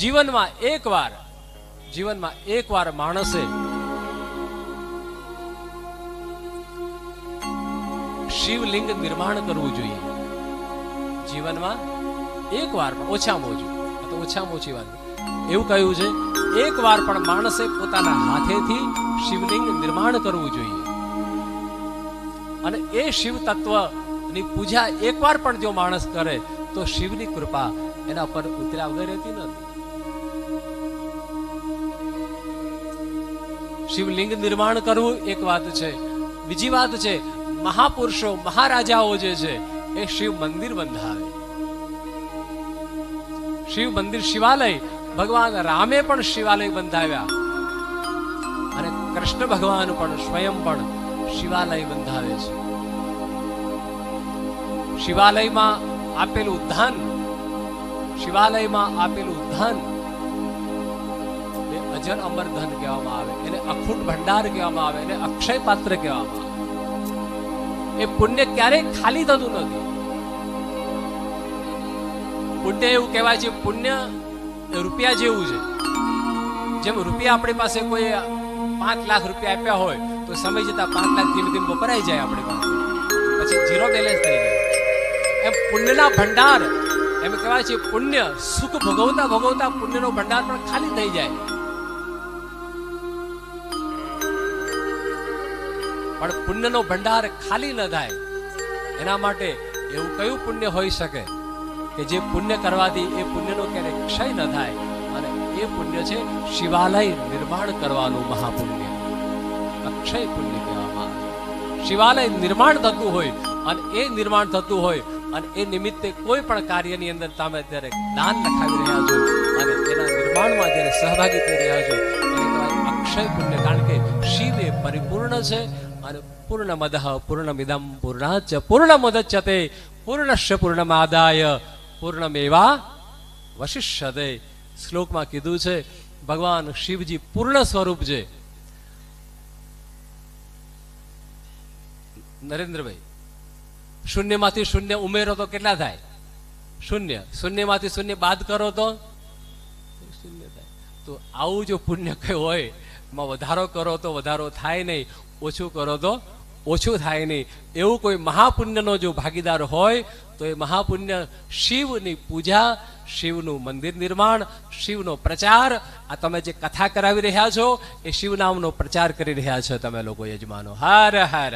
જીવનમાં એકવાર માણસે શિવલિંગ નિર્માણ કરવું જોઈએ. જીવનમાં એકવાર પણ ઓછામાં ઓછી વાત એવું કહ્યું છે, એકવાર પણ માણસે પોતાના હાથેથી શિવલિંગ નિર્માણ કરવું જોઈએ. અને એ શિવ તત્વની પૂજા એકવાર પણ જો માણસ કરે તો શિવની કૃપા એના પર ઉતર્યા વગર રહેતી નથી. શિવલિંગ નિર્માણ કરવું એક વાત છે. બીજી વાત છે, મહાપુરુષો મહારાજાઓ જે છે એ શિવ મંદિર બંધાવે. શિવ મંદિર, શિવાલય, ભગવાન રામે પણ શિવાલય બંધાવ્યા અને કૃષ્ણ ભગવાન પણ સ્વયં પણ શિવાલય બંધાવે છે. શિવાલયમાં આપેલું ધન એ અજર અમર ધન કહેવામાં આવે, એને અખૂટ ભંડાર કહેવામાં આવે, એને અક્ષય પાત્ર કહેવામાં આવે. એ પુણ્ય ક્યારેય ખાલી થતું નથી. પુણ્ય એવું કહેવાય છે, પુણ્ય રૂપિયા જેવું છે. જેમ રૂપિયા આપણી પાસે કોઈ 5 લાખ રૂપિયા આપ્યા હોય તો સમય જતા 5 લાખ ધીમે ધીમે વપરાઈ જાય આપણી પાસે, પછી ઝીરો બેલેન્સ થઈ જાય. એમ પુણ્યના ભંડાર, એમ કહેવાય છે પુણ્ય સુખ ભોગવતા ભોગવતા પુણ્યનો ભંડાર પણ ખાલી થઈ જાય. પણ પુણ્યનો ભંડાર ખાલી ન થાય એના માટે એવું કયું પુણ્ય હોઈ શકે કે જે પુણ્ય કરવાથી એ પુણ્યનો ક્યારેય ક્ષય ન થાય? અને એ પુણ્ય છે શિવાલય નિર્માણ કરવાનું મહાપુણ્ય, અક્ષય પુણ્ય કહેવામાં આવે. શિવાલય નિર્માણ થતું હોય અને એ નિર્માણ થતું હોય અને એ નિમિત્તે કોઈ પણ કાર્યની અંદર તમે અત્યારે દાન લખાવી રહ્યા છો અને એના નિર્માણમાં જ્યારે સહભાગી થઈ રહ્યા છો એને કહેવાય અક્ષય પુણ્ય. કારણ કે શિવ એ પરિપૂર્ણ છે અને પૂર્ણમદઃ પૂર્ણમિદં પૂર્ણાચ પૂર્ણમુદચ્યતે પૂર્ણસ્ય પૂર્ણમાદાય પૂર્ણમેવા વશિષ્યતે. શ્લોકમાં કીધું છે ભગવાન શિવજી પૂર્ણ સ્વરૂપ છે. નરેન્દ્રભાઈ, શૂન્યમાંથી શૂન્ય ઉમેરો તો કેટલા થાય? શૂન્યમાંથી શૂન્ય બાદ કરો તો શૂન્ય થાય. તો આવું જો પુણ્ય કઈ હોય એમાં વધારો કરો તો વધારો થાય નહીં, ઓછું કરો તો ઓછું થાય નહીં. એવું કોઈ મહાપુણ્યનો જો ભાગીદાર હોય તો એ મહાપુણ્ય શિવની પૂજા, શિવનું મંદિર નિર્માણ, શિવનો પ્રચાર, આ તમે જે કથા કરાવી રહ્યા છો એ શિવ નામનો પ્રચાર કરી રહ્યા છો તમે લોકો યજમાનો. હર હર.